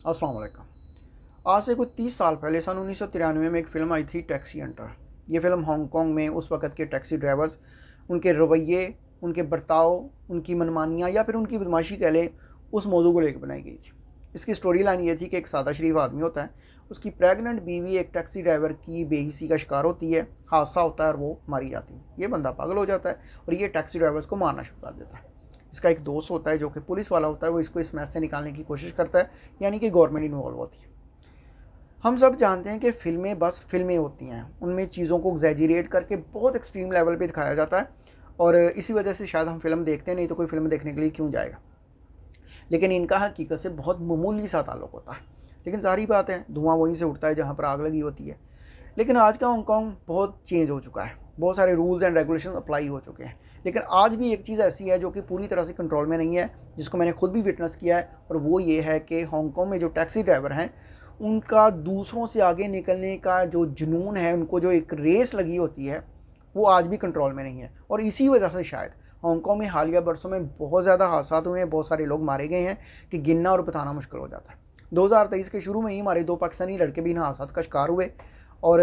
अस्सलाम वालेकुम। आज से कुछ 30 साल पहले सन 1993 में एक फ़िल्म आई थी टैक्सी हंटर। ये फ़िल्म हांगकांग में उस वक़्त के टैक्सी ड्राइवर्स, उनके रवैये, उनके बर्ताव, उनकी मनमानियाँ या फिर उनकी बदमाशी कह लें, उस मौजू को लेकर बनाई गई थी। इसकी स्टोरी लाइन ये थी कि एक सादा शरीफ आदमी होता है, उसकी प्रेग्नेंट बीवी एक टैक्सी ड्राइवर की बेहिसी का शिकार होती है, हादसा होता है और वो मारी जाती है। ये बंदा पागल हो जाता है और ये टैक्सी ड्राइवर्स को मारना शुरू कर देता है। इसका एक दोस्त होता है जो कि पुलिस वाला होता है, वो इसको इस मैस से निकालने की कोशिश करता है, यानी कि गवर्नमेंट इन्वॉल्व होती है। हम सब जानते हैं कि फ़िल्में बस फ़िल्में होती हैं, उनमें चीज़ों को एग्जैजरेट करके बहुत एक्सट्रीम लेवल पे दिखाया जाता है और इसी वजह से शायद हम फ़िल्म देखते हैं, नहीं तो कोई फ़िल्म देखने के लिए क्यों जाएगा। लेकिन इनका हकीकत से बहुत मामूली सा ताल्लुक़ होता है। लेकिन ज़ाहिर बात है, धुआँ वहीं से उठता है जहाँ पर आग लगी होती है। लेकिन आज का हांगकांग बहुत चेंज हो चुका है, बहुत सारे रूल्स एंड रेगुलेशन अप्लाई हो चुके हैं। लेकिन आज भी एक चीज़ ऐसी है जो कि पूरी तरह से कंट्रोल में नहीं है, जिसको मैंने खुद भी विटनेस किया है, और वो ये है कि हांगकांग में जो टैक्सी ड्राइवर हैं, उनका दूसरों से आगे निकलने का जो जुनून है, उनको जो एक रेस लगी होती है, वो आज भी कंट्रोल में नहीं है। और इसी वजह से शायद हांगकांग में हालिया बरसों में बहुत ज़्यादा हादसा हुए हैं, बहुत सारे लोग मारे गए हैं कि गिनना और बताना मुश्किल हो जाता है। 2023 के शुरू में ही हमारे 2 पाकिस्तानी लड़के भी इन हादसा का शिकार हुए और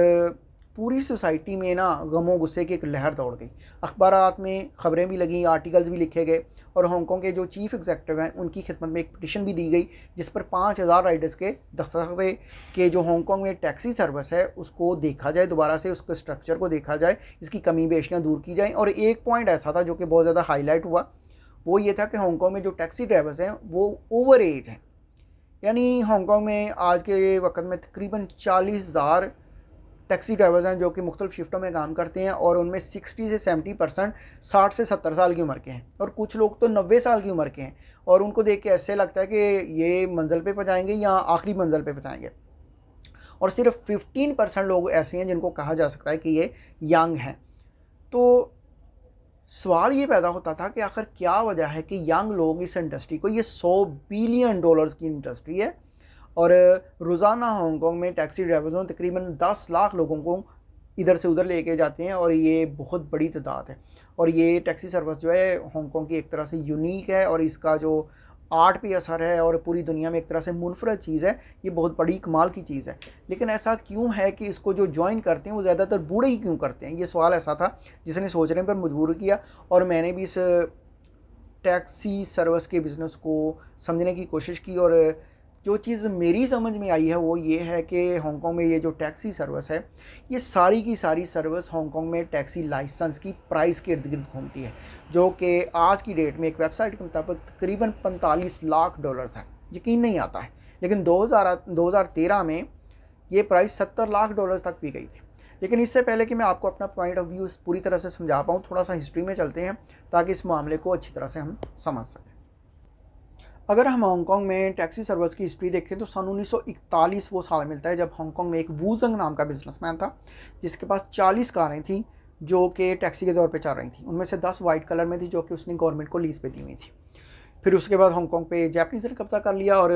पूरी सोसाइटी में ना गमो गुस्से की एक लहर दौड़ गई। अखबारात में खबरें भी लगीं, आर्टिकल्स भी लिखे गए और हांगकांग के जो चीफ एग्जीक्यूटिव हैं, उनकी खिदमत में एक पिटीशन भी दी गई, जिस पर 5000 राइडर्स के दस्तखत थे कि जो हांगकांग में टैक्सी सर्विस है उसको देखा जाए, दोबारा से उसके स्ट्रक्चर को देखा जाए, इसकी कमी बेशियाँ दूर की जाएँ। और एक पॉइंट ऐसा था जो कि बहुत ज़्यादा हाईलाइट हुआ, वो ये था कि हांगकांग में जो टैक्सी ड्राइवर्स हैं वो ओवर एज हैं। यानी हांगकांग में आज के वक्त में तकरीबन 40,000 टैक्सी ड्राइवर्स हैं जो कि मुख्तलिफ शिफ्टों में काम करते हैं और उनमें 60 से 70% 60 से 70 साल की उम्र के हैं और कुछ लोग तो 90 साल की उम्र के हैं। और उनको देख के ऐसे लगता है कि ये मंजिल पे पहुँचाएंगे या आखिरी मंजिल पे पहुँचाएंगे। और सिर्फ 15% लोग ऐसे हैं जिनको कहा जा सकता है कि ये यंग हैं। तो सवाल ये पैदा होता था कि आखिर क्या वजह है कि यंग लोग इस इंडस्ट्री को, ये $100 बिलियन की इंडस्ट्री है और रोज़ाना हांगकांग में टैक्सी ड्राइवर्स तकरीबन 10 लाख लोगों को इधर से उधर लेके जाते हैं और ये बहुत बड़ी तादाद है। और ये टैक्सी सर्विस जो है हांगकांग की एक तरह से यूनिक है और इसका जो आर्ट पे असर है और पूरी दुनिया में एक तरह से मुनफरद चीज़ है, ये बहुत बड़ी कमाल की चीज़ है। लेकिन ऐसा क्यों है कि इसको जो ज्वाइन करते हैं वो ज़्यादातर बूढ़े ही क्यों करते हैं? ये सवाल ऐसा था जिसने सोचने पर मजबूर किया और मैंने भी इस टैक्सी सर्विस के बिज़नेस को समझने की कोशिश की। और जो चीज़ मेरी समझ में आई है वो ये है कि हांगकांग में ये जो टैक्सी सर्विस है, ये सारी की सारी सर्विस हांगकांग में टैक्सी लाइसेंस की प्राइस के इर्द गिर्द घूमती है, जो कि आज की डेट में एक वेबसाइट के मुताबिक तकरीबन $45 लाख है। यकीन नहीं आता है, लेकिन 2013 में ये प्राइस $70 लाख तक भी गई थी। लेकिन इससे पहले कि मैं आपको अपना पॉइंट ऑफ व्यू पूरी तरह से समझा पाऊँ, थोड़ा सा हिस्ट्री में चलते हैं ताकि इस मामले को अच्छी तरह से हम समझ सकें। अगर हम हांगकांग में टैक्सी सर्विस की हिस्ट्री देखें तो सन 1941 वो साल मिलता है जब हांगकांग में एक वूजंग नाम का बिजनेसमैन था, जिसके पास 40 कारें थी जो कि टैक्सी के तौर पे चल रही थी। उनमें से 10 वाइट कलर में थी जो कि उसने गवर्नमेंट को लीज पे दी हुई थी। फिर उसके बाद हांगकांग पे जैपनीज़ ने कब्जा कर लिया और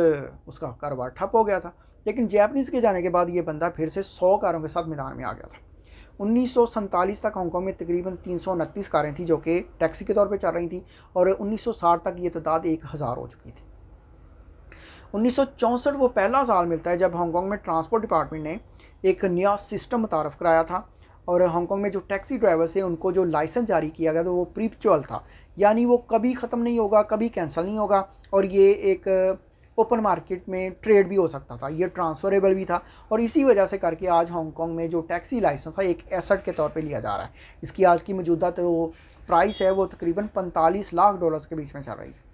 उसका कारोबार ठप हो गया था। लेकिन जैपनीज़ के जाने के बाद ये बंदा फिर से 100 कारों के साथ मैदान में आ गया था। 1947 तक हांगकांग में तकरीबन 329 कारें थी जो कि टैक्सी के तौर पे चल रही थी और 1960 तक ये तादाद 1000 हो चुकी थी। 1964 वो पहला साल मिलता है जब हांगकांग में ट्रांसपोर्ट डिपार्टमेंट ने एक नया सिस्टम मुतारफ़ कराया था और हांगकांग में जो टैक्सी ड्राइवर्स हैं उनको जो लाइसेंस जारी किया गया था वो प्रीपचुअल था, यानी वो कभी ख़त्म नहीं होगा, कभी कैंसिल नहीं होगा और ये एक ओपन मार्केट में ट्रेड भी हो सकता था, ये ट्रांसफरेबल भी था। और इसी वजह से करके आज हांगकांग में जो टैक्सी लाइसेंस है एक एसेट के तौर पे लिया जा रहा है। इसकी आज की मौजूदा तो प्राइस है वो तकरीबन $45 लाख के बीच में चल रही है।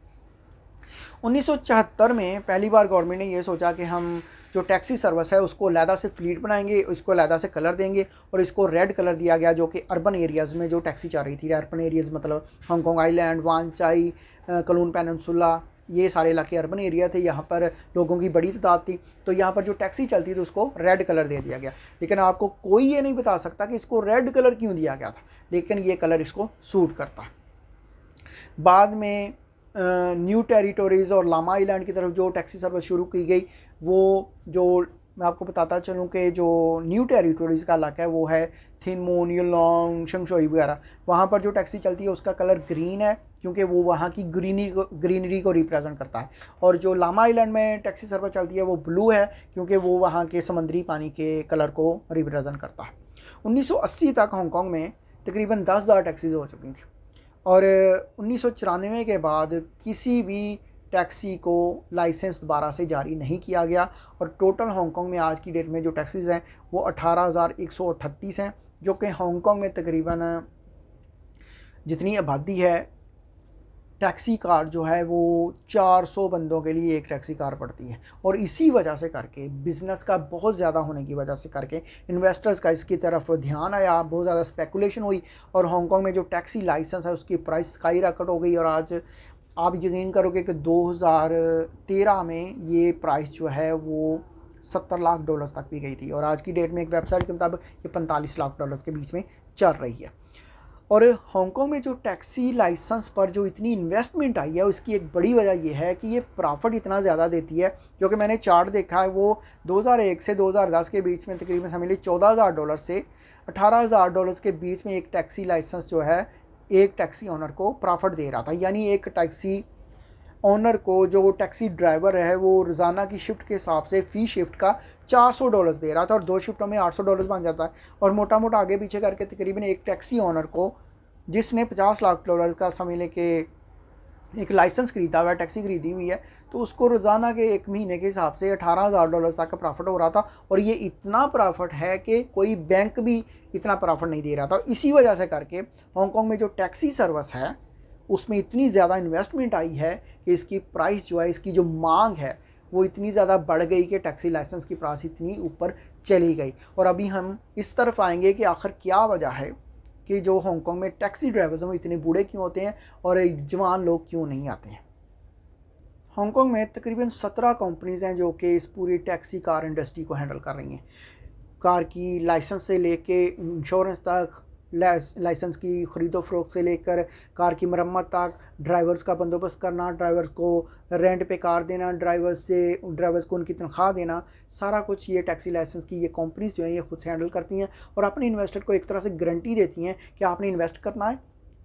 1974 में पहली बार गवर्नमेंट ने ये सोचा कि हम जो टैक्सी सर्विस है उसको अलहदा से फ्लीट बनाएंगे, इसको अलहदा से कलर देंगे और इसको रेड कलर दिया गया, जो कि अर्बन एरियाज़ में जो टैक्सी चल रही थी। अर्बन एरियाज़ मतलब हांगकांग आइलैंड, वान चाई, कलून पेनिनसुला, ये सारे इलाके अर्बन एरिया थे, यहाँ पर लोगों की बड़ी तादाद थी, तो यहाँ पर जो टैक्सी चलती थी उसको रेड कलर दे दिया गया। लेकिन आपको कोई ये नहीं बता सकता कि इसको रेड कलर क्यों दिया गया था, लेकिन ये कलर इसको सूट करता है। बाद में न्यू टेरिटोरीज़ और लामा आइलैंड की तरफ जो टैक्सी सर्विस शुरू की गई, वो जो मैं आपको बताता चलूँ कि जो न्यू टेरिटोरीज़ का इलाका है वो है थिन मून, युलोंग, शंगशोई वगैरह। वहाँ पर जो टैक्सी चलती है उसका कलर ग्रीन है क्योंकि वो वहाँ की ग्रीनरी को रिप्रेजेंट करता है। और जो लामा आइलैंड में टैक्सी सर्विस चलती है वो ब्लू है, क्योंकि वो वहाँ के समुद्री पानी के कलर को रिप्रेजेंट करता है। 1980 तक हांगकांग में तकरीबन 10,000 टैक्सीज हो चुकी थी, और 1994 के बाद किसी भी टैक्सी को लाइसेंस दोबारा से जारी नहीं किया गया, और टोटल हांगकांग में आज की डेट में जो टैक्सीज़ हैं वो 18,138 हैं, जो कि हांगकांग में तकरीबन जितनी आबादी है टैक्सी कार जो है वो 400 बंदों के लिए एक टैक्सी कार पड़ती है। और इसी वजह से करके बिज़नेस का बहुत ज़्यादा होने की वजह से करके इन्वेस्टर्स का इसकी तरफ ध्यान आया, बहुत ज़्यादा स्पेकुलेशन हुई, और हांगकांग में जो टैक्सी लाइसेंस है उसकी प्राइस स्काई रॉकेट हो गई। और आज आप यकीन करोगे कि 2013 में ये प्राइस जो है वो $70 लाख तक भी गई थी, और आज की डेट में एक वेबसाइट के मुताबिक ये $45 लाख के बीच में चल रही है। और हांगकांग में जो टैक्सी लाइसेंस पर जो इतनी इन्वेस्टमेंट आई है उसकी एक बड़ी वजह यह है कि ये प्रॉफिट इतना ज़्यादा देती है, जो कि मैंने चार्ट देखा है वो 2001 से 2010 के बीच में तकरीबन समझ लीजिए $14,000 से $18,000 के बीच में एक टैक्सी लाइसेंस जो है एक टैक्सी ओनर को प्रॉफिट दे रहा था। यानी एक टैक्सी ओनर को जो टैक्सी ड्राइवर है वो रोज़ाना की शिफ्ट के हिसाब से फ़ी शिफ्ट का $400 दे रहा था, और 2 शिफ्टों में $800 बन जाता है। और मोटा मोटा आगे पीछे करके तकरीबन एक टैक्सी ओनर को जिसने $50 लाख का समझ लें कि एक लाइसेंस खरीदा हुआ है, टैक्सी खरीदी हुई है, तो उसको रोज़ाना के एक महीने के हिसाब से $18,000 तक का प्रॉफिट हो रहा था। और ये इतना प्रॉफिट है कि कोई बैंक भी इतना प्रॉफिट नहीं दे रहा था। इसी वजह से करके हांगकांग में जो टैक्सी सर्विस है उसमें इतनी ज़्यादा इन्वेस्टमेंट आई है कि इसकी प्राइस जो है, इसकी जो मांग है वो इतनी ज़्यादा बढ़ गई कि टैक्सी लाइसेंस की प्राइस इतनी ऊपर चली गई। और अभी हम इस तरफ आएंगे कि आखिर क्या वजह है कि जो हांगकांग में टैक्सी ड्राइवर्स हैं वो इतने बूढ़े क्यों होते हैं और जवान लोग क्यों नहीं आते हैं। हांगकांग में तकरीबन 17 कंपनीज़ हैं जो कि इस पूरी टैक्सी कार इंडस्ट्री को हैंडल कर रही हैं। कार की लाइसेंस से लेके इंश्योरेंस तक, लाइसेंस की ख़रीदो फ़रोख्त से लेकर कार की मरम्मत तक, ड्राइवर्स का बंदोबस्त करना, ड्राइवर्स को रेंट पे कार देना, ड्राइवर्स को उनकी तनख्वाह देना, सारा कुछ ये टैक्सी लाइसेंस की ये कंपनीज जो हैं ये खुद से हैंडल करती हैं। और अपने इन्वेस्टर को एक तरह से गारंटी देती हैं कि आपने इन्वेस्ट करना है,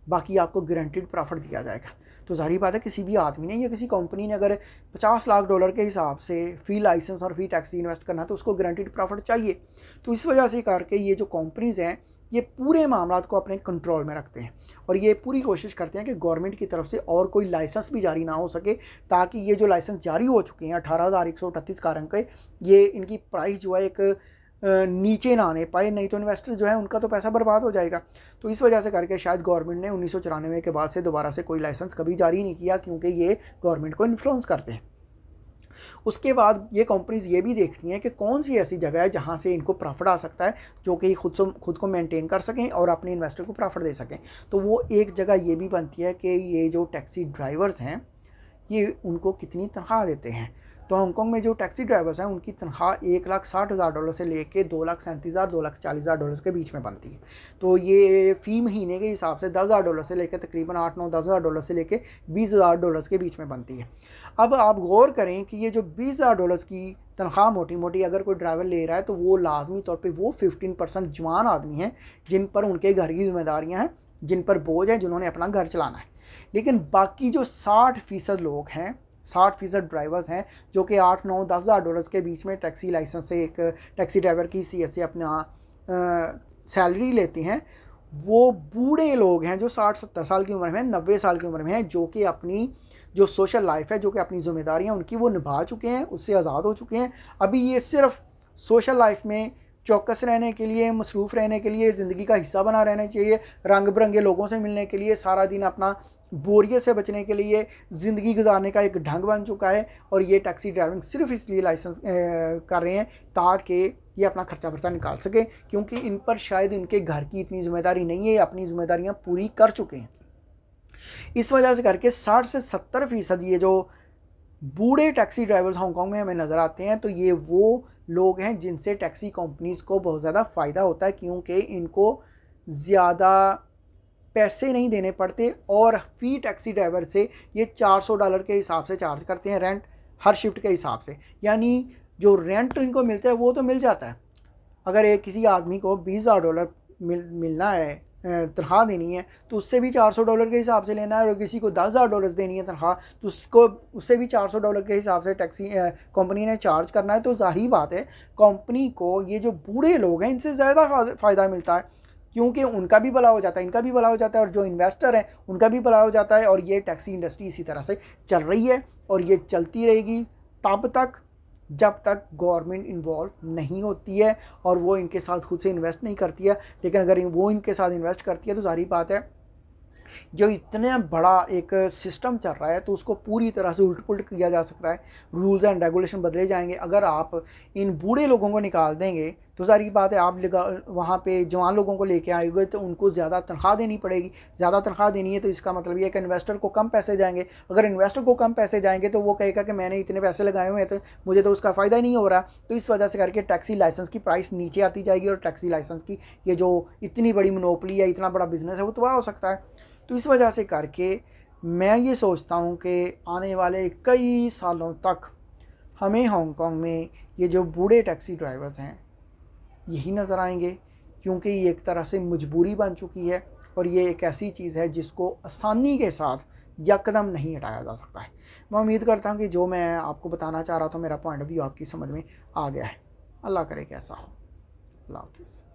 बाकी आपको गारंटीड प्रॉफिट दिया जाएगा। तो ज़ाहिर बात है किसी भी आदमी ने या किसी कंपनी ने अगर $50 लाख के हिसाब से फ़ी लाइसेंस और फ़ी टैक्सी इन्वेस्ट करना है तो उसको गारंटीड प्रॉफिट चाहिए। तो इस वजह से करके ये जो कंपनीज़ हैं ये पूरे मामलात को अपने कंट्रोल में रखते हैं, और ये पूरी कोशिश करते हैं कि गवर्नमेंट की तरफ से और कोई लाइसेंस भी जारी ना हो सके, ताकि ये जो लाइसेंस जारी हो चुके हैं 18,138 कार के, ये इनकी प्राइस जो है एक नीचे ना आने पाए, नहीं तो इन्वेस्टर जो है उनका तो पैसा बर्बाद हो जाएगा। तो इस वजह से करके शायद गवर्नमेंट ने 1994 के बाद से दोबारा से कोई लाइसेंस कभी जारी नहीं किया, क्योंकि ये गवर्नमेंट को इन्फ्लुएंस करते हैं। उसके बाद ये कंपनीज़ ये भी देखती हैं कि कौन सी ऐसी जगह है जहाँ से इनको प्रॉफिट आ सकता है, जो कि खुद को मेंटेन कर सकें और अपने इन्वेस्टर को प्रॉफिट दे सकें। तो वो एक जगह ये भी बनती है कि ये जो टैक्सी ड्राइवर्स हैं ये उनको कितनी तनख्वाह देते हैं। तो हांगकांग में जो टैक्सी ड्राइवर्स हैं उनकी तनख्वाह $1,60,000 से लेके $2,37,000 $2,40,000 के बीच में बनती है। तो ये फ़ी महीने के हिसाब से $10,000 से लेकर तकरीबन $8-9-10,000 से लेके $20,000 के बीच में बनती है। अब आप गौर करें कि ये जो $20,000 की तनख्वाह मोटी मोटी अगर कोई ड्राइवर ले रहा है तो वो लाजमी तौर पर वो 15% जवान आदमी हैं जिन पर उनके घर की जिम्मेदारियाँ हैं, जिन पर बोझ है, जिन्होंने अपना घर चलाना है। लेकिन बाकी जो 60% लोग हैं, 60% ड्राइवर्स हैं जो कि $8-9-10,000 के बीच में टैक्सी लाइसेंस से एक टैक्सी ड्राइवर की हैसियत से अपना सैलरी लेते हैं, वो बूढ़े लोग हैं जो 60-70 साल की उम्र में, 90 साल की उम्र में हैं, जो कि अपनी जो सोशल लाइफ है, जो कि अपनी जिम्मेदारियां उनकी वो निभा चुके हैं, उससे आज़ाद हो चुके हैं। अभी ये सिर्फ सोशल लाइफ में चौकस रहने के लिए, मसरूफ़ रहने के लिए, ज़िंदगी का हिस्सा बना रहना चाहिए, रंग बिरंगे लोगों से मिलने के लिए, सारा दिन अपना बोरियत से बचने के लिए ज़िंदगी गुजारने का एक ढंग बन चुका है। और ये टैक्सी ड्राइविंग सिर्फ इसलिए लाइसेंस कर रहे हैं ताकि ये अपना खर्चा निकाल सके, क्योंकि इन पर शायद इनके घर की इतनी जिम्मेदारी नहीं है, अपनी जिम्मेदारियां पूरी कर चुके हैं। इस वजह से करके 60 से 70% ये जो बूढ़े टैक्सी ड्राइवर्स हांगकांग में हमें नज़र आते हैं, तो ये वो लोग हैं जिनसे टैक्सी कंपनीज़ को बहुत ज़्यादा फ़ायदा होता है, क्योंकि इनको ज़्यादा पैसे नहीं देने पड़ते और फ़ी टैक्सी ड्राइवर से ये $400 के हिसाब से चार्ज करते हैं रेंट हर शिफ्ट के हिसाब से। यानी जो रेंट इनको मिलता है वो तो मिल जाता है। अगर एक किसी आदमी को $20,000 मिलना है तनख्वाह देनी है तो उससे भी $400 के हिसाब से लेना है, और किसी को $10,000 देनी है तनख्वाह तो उसको उससे भी $400 के हिसाब से टैक्सी कंपनी ने चार्ज करना है। तो ज़ाहिर बात है कंपनी को ये जो बूढ़े लोग हैं इनसे ज़्यादा फ़ायदा मिलता है, क्योंकि उनका भी भला हो जाता है, इनका भी भला हो जाता है, और जो इन्वेस्टर हैं उनका भी भला हो जाता है। और ये टैक्सी इंडस्ट्री इसी तरह से चल रही है और ये चलती रहेगी तब तक जब तक गवर्नमेंट इन्वॉल्व नहीं होती है और वो इनके साथ खुद से इन्वेस्ट नहीं करती है। लेकिन अगर वो इनके साथ इन्वेस्ट करती है तो जाहिर बात है जो इतना बड़ा एक सिस्टम चल रहा है तो उसको पूरी तरह से उल्ट पुल्ट किया जा सकता है, रूल्स एंड रेगुलेशन बदले जाएंगे। अगर आप इन बूढ़े लोगों को निकाल देंगे तो सारी बात है आप वहाँ पे जवान लोगों को लेके आएंगे तो उनको ज़्यादा तनख्वाह देनी पड़ेगी। ज़्यादा तनख्वाह देनी है तो इसका मतलब ये है कि इन्वेस्टर को कम पैसे जाएंगे। अगर इन्वेस्टर को कम पैसे जाएंगे तो वो कहेगा कि मैंने इतने पैसे लगाए हुए हैं तो मुझे तो उसका फ़ायदा ही नहीं हो रहा। तो इस वजह से करके टैक्सी लाइसेंस की प्राइस नीचे आती जाएगी और टैक्सी लाइसेंस की ये जो इतनी बड़ी मोनोपोली है, इतना बड़ा बिजनेस है, वो तबाह हो सकता है। तो इस वजह से करके मैं ये सोचता हूँ कि आने वाले कई सालों तक हमें हांगकांग में ये जो बूढ़े टैक्सी ड्राइवर्स हैं यही नज़र आएंगे, क्योंकि ये एक तरह से मजबूरी बन चुकी है और ये एक ऐसी चीज़ है जिसको आसानी के साथ यकदम नहीं हटाया जा सकता है। मैं उम्मीद करता हूँ कि जो मैं आपको बताना चाह रहा था, मेरा पॉइंट ऑफ व्यू आपकी समझ में आ गया है। अल्लाह करे कि ऐसा हो। अल्लाह हाफिज़।